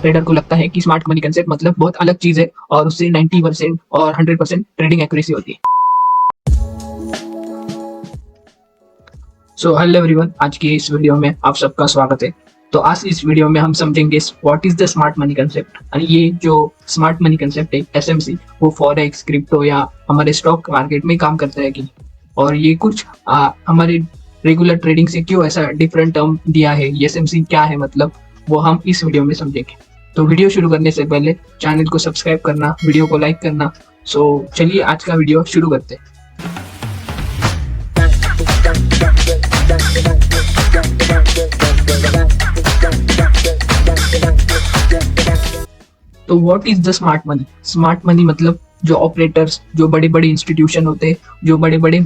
Trader को लगता है कि स्मार्ट मनी कंसेप्ट मतलब बहुत अलग चीज है और उससे 90% और 100% ट्रेडिंग एक्यूरेसी होती है। सो हेलो एवरीवन, आज की इस वीडियो में आप सबका स्वागत है। तो आज इस वीडियो में हम समझेंगे what is the smart money concept. और ये जो स्मार्ट मनी कंसेप्ट है एसएमसी, वो फॉरेक्स, क्रिप्टो या हमारे स्टॉक मार्केट में काम करता है कि नहीं, और ये कुछ हमारे रेगुलर ट्रेडिंग से क्यों ऐसा डिफरेंट टर्म दिया है, ये एसएमसी क्या है मतलब, वो हम इस वीडियो में समझेंगे। तो वीडियो शुरू करने से पहले चैनल को सब्सक्राइब करना, वीडियो को लाइक करना। सो चलिए आज का वीडियो शुरू करते हैं। तो what is the smart money? Smart money मतलब जो ऑपरेटर्स, जो बड़े बड़े इंस्टीट्यूशन होते हैं, जो बड़े बड़े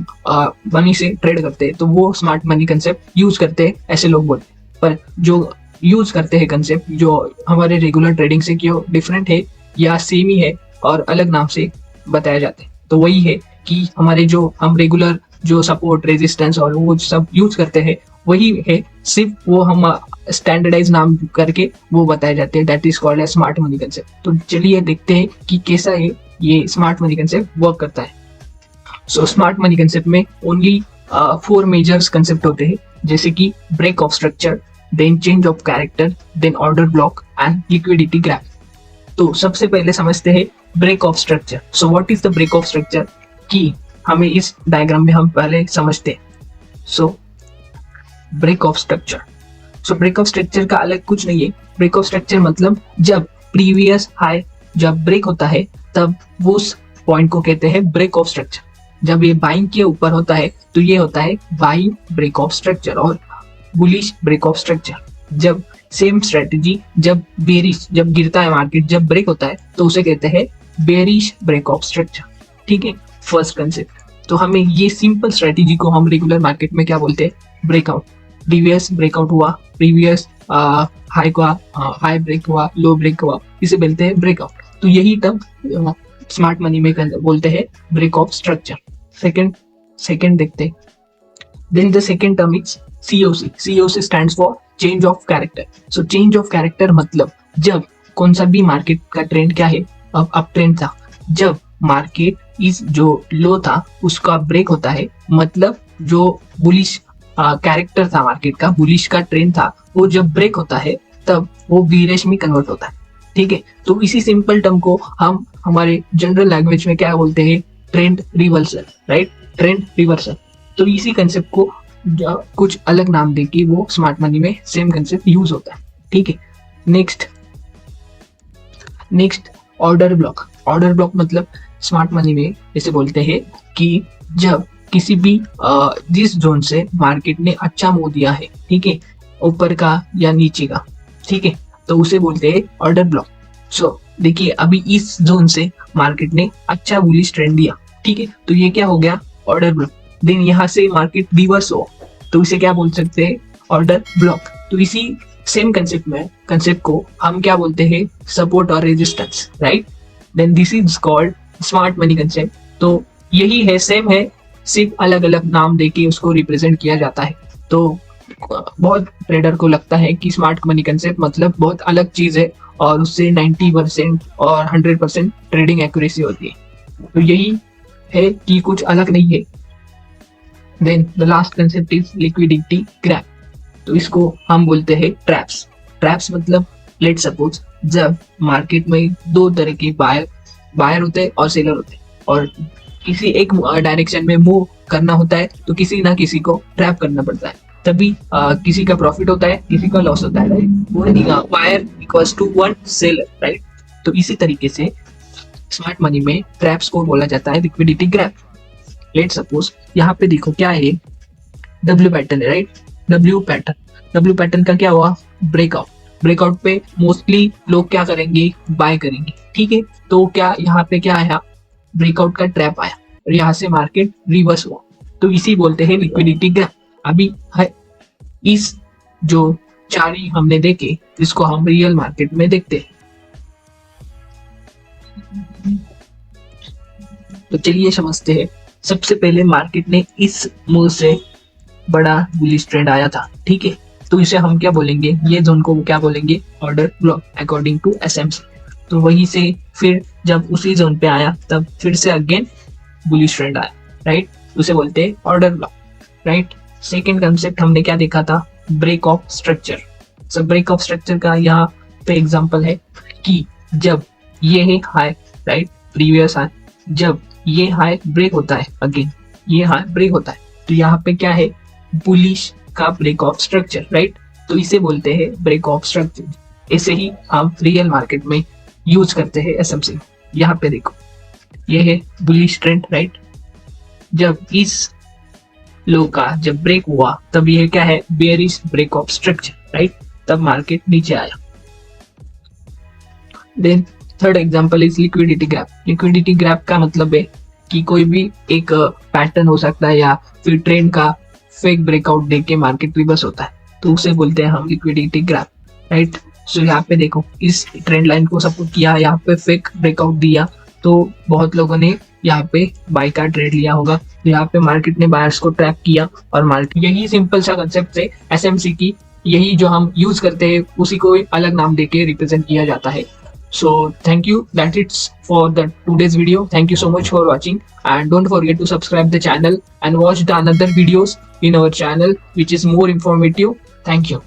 मनी से ट्रेड करते हैं, तो वो स्मार्ट मनी कंसेप्ट यूज करते हैं, ऐसे लोग बोलते हैं। पर जो यूज करते हैं कंसेप्ट, जो हमारे रेगुलर ट्रेडिंग से क्यों डिफरेंट है या सेम ही है और अलग नाम से बताया जाता है, तो वही है कि हमारे जो हम रेगुलर जो सपोर्ट, रेजिस्टेंस और वो सब यूज करते हैं वही है, सिर्फ वो हम स्टैंडर्डाइज नाम करके वो बताए जाते हैं। That is called as smart money concept. तो चलिए देखते हैं कि कैसा है ये स्मार्ट मनी कंसेप्ट वर्क करता है। सो स्मार्ट मनी कंसेप्ट में ओनली 4 मेजर्स कंसेप्ट होते हैं, जैसे कि break of structure, then change of character, then order block and liquidity graph. तो सबसे पहले समझते हैं break of structure. So what is the break of structure की हमें इस डायग्राम में हम पहले समझते हैं। So break of structure, so break of structure का अलग कुछ नहीं है। ब्रेक ऑफ स्ट्रक्चर मतलब जब प्रीवियस हाई जब ब्रेक होता है तब वो उस पॉइंट को कहते हैं ब्रेक ऑफ स्ट्रक्चर। जब ये बाइंग के ऊपर होता है तो ये होता है बाइंग ब्रेक ऑफ स्ट्रक्चर और बुलिश ब्रेक ऑफ स्ट्रक्चर। जब सेम स्ट्रेटजी जब बेरिश, जब गिरता है मार्केट, जब ब्रेक होता है तो उसे कहते हैं बेरिश ब्रेक ऑफ स्ट्रक्चर। ठीक है, फर्स्ट कंसेप्ट। तो हमें ये सिंपल स्ट्रेटजी को हम रेगुलर मार्केट में क्या बोलते हैं? ब्रेकआउट। प्रीवियस ब्रेकआउट हुआ, प्रीवियस हाई को हाई ब्रेक हुआ, लो ब्रेक हुआ, इसे बोलते हैं ब्रेकआउट। तो यही टर्म स्मार्ट मनी में बोलते हैं ब्रेक ऑफ स्ट्रक्चर। सेकंड देखते हैं। Then the second term is COC. COC stands for change of character. So change of character मतलब जब कौन सा भी मार्केट का ट्रेंड क्या है, अब अप ट्रेंड था, जब मार्केट इस जो लो था उसका ब्रेक होता है, मतलब जो बुलिश कैरेक्टर था मार्केट का, बुलिश का ट्रेंड था, वो जब ब्रेक होता है तब वो बीरिश में कन्वर्ट होता है। ठीक है, तो इसी सिंपल टर्म को हम हमारे जनरल लैंग्वेज में क्या बोलते हैं? Trend reversal, right? Trend reversal. तो इसी कंसेप्ट को कुछ अलग नाम देके वो स्मार्ट मनी में सेम कंसेप्ट यूज होता है। ठीक है, next order block. Order block मतलब स्मार्ट मनी में इसे बोलते हैं कि जब किसी भी जिस जोन से मार्केट ने अच्छा मूव दिया है, ठीक है, ऊपर का या नीचे का, ठीक है, तो उसे बोलते हैं ऑर्डर ब्लॉक। सो देखिए, अभी इस जोन से मार्केट ने अच्छा बुलिश ट्रेंड दिया, ठीक है, तो ये क्या हो गया? Order block. देन यहाँ से मार्केट रिवर्स हो तो इसे क्या बोल सकते हैं? Order block. तो इसी सेम कंसेप्ट को हम क्या बोलते हैं? सपोर्ट और resistance, right? Then this is called smart money concept. तो यही है, सेम है, सिर्फ अलग अलग नाम देके उसको रिप्रेजेंट किया जाता है। तो बहुत ट्रेडर को लगता है कि स्मार्ट मनी कंसेप्ट मतलब बहुत अलग चीज है और उससे 90% और 100% ट्रेडिंग एक्यूरेसी होती है। तो यही है कि कुछ अलग नहीं है। Then the last concept is liquidity grab. तो इसको हम बोलते हैं ट्रैप्स। ट्रैप्स मतलब लेट सपोज जब मार्केट में 2 तरह के बायर होते हैं और सेलर होते हैं, और किसी एक डायरेक्शन में मूव करना होता है तो किसी ना किसी को ट्रैप करना पड़ता है, तभी किसी का प्रॉफिट होता है, किसी का लॉस होता है, right? Buyer equals to 1 seller, right? तो इसी तरीके से स्मार्ट मनी में ट्रैप्स को बोला जाता है लिक्विडिटी ग्रैप। लेट सपोज यहाँ पे देखो क्या है, डब्ल्यू पैटर्न है, राइट? डब्ल्यू पैटर्न का क्या हुआ? ब्रेकआउट। ब्रेकआउट पे मोस्टली लोग क्या करेंगे? बाय करेंगे, ठीक है। तो क्या यहाँ पे क्या आया? ब्रेकआउट का ट्रैप आया और यहाँ से मार्केट रिवर्स हुआ, तो इसी बोलते हैं लिक्विडिटी गैप। अभी है इस जो चारी हमने देखे, इसको हम रियल मार्केट में देखते हैं। तो चलिए समझते हैं। सबसे पहले मार्केट ने इस मूव से बड़ा बुलिश ट्रेंड आया था, ठीक है, तो इसे हम क्या बोलेंगे, ये जोन को क्या बोलेंगे, order block according to SMC. तो वहीं से फिर जब उसी जोन पे आया तब फिर से अगेन बुलिश ट्रेंड आया, राइट, उसे बोलते हैं order block, right. Second concept हमने क्या देखा था, break of structure. So break of structure का यहाँ पे एग्जांपल है कि जब ये है हाई, राइट, प्रीवियस हाई, जब ये हाई ब्रेक होता है, अगेन ये हाई ब्रेक होता है, तो यहाँ पे क्या है, बुलिश का ब्रेक ऑफ स्ट्रक्चर, राइट। तो इसे बोलते हैं ब्रेक ऑफ स्ट्रक्चर। इसे ही हम रियल मार्केट में यूज करते हैं एसएमसी। यहाँ पे देखो, ये है बुलिश ट्रेंड, राइट। जब इस लो का जब ब्रेक हुआ तब ये क्या है, bearish break of structure, right, तब मार्केट नीचे आया। Then third example is liquidity gap. Liquidity gap का मतलब है कि कोई भी एक पैटर्न हो सकता है या फिर ट्रेंड का फेक ब्रेकआउट देके मार्केट रिवर्स होता है, तो उसे बोलते हैं हम लिक्विडिटी गैप, राइट। सो यहाँ पे देखो, इस ट्रेंड लाइन को सपोर्ट किया, यहाँ पे फेक ब्रेकआउट दिया, तो बहुत लोगों ने यहाँ पे बाय का ट्रेड लिया होगा, तो यहाँ पे मार्केट ने बायर्स को ट्रैप किया और मार्केट, यही सिंपल सा कंसेप्ट है एसएमसी की, यही जो हम यूज करते हैं उसी को अलग नाम देके रिप्रेजेंट किया जाता है। So thank you. That's it for the today's video. Thank you so much for watching, and don't forget to subscribe the channel and watch the another videos in our channel which is more informative. Thank you.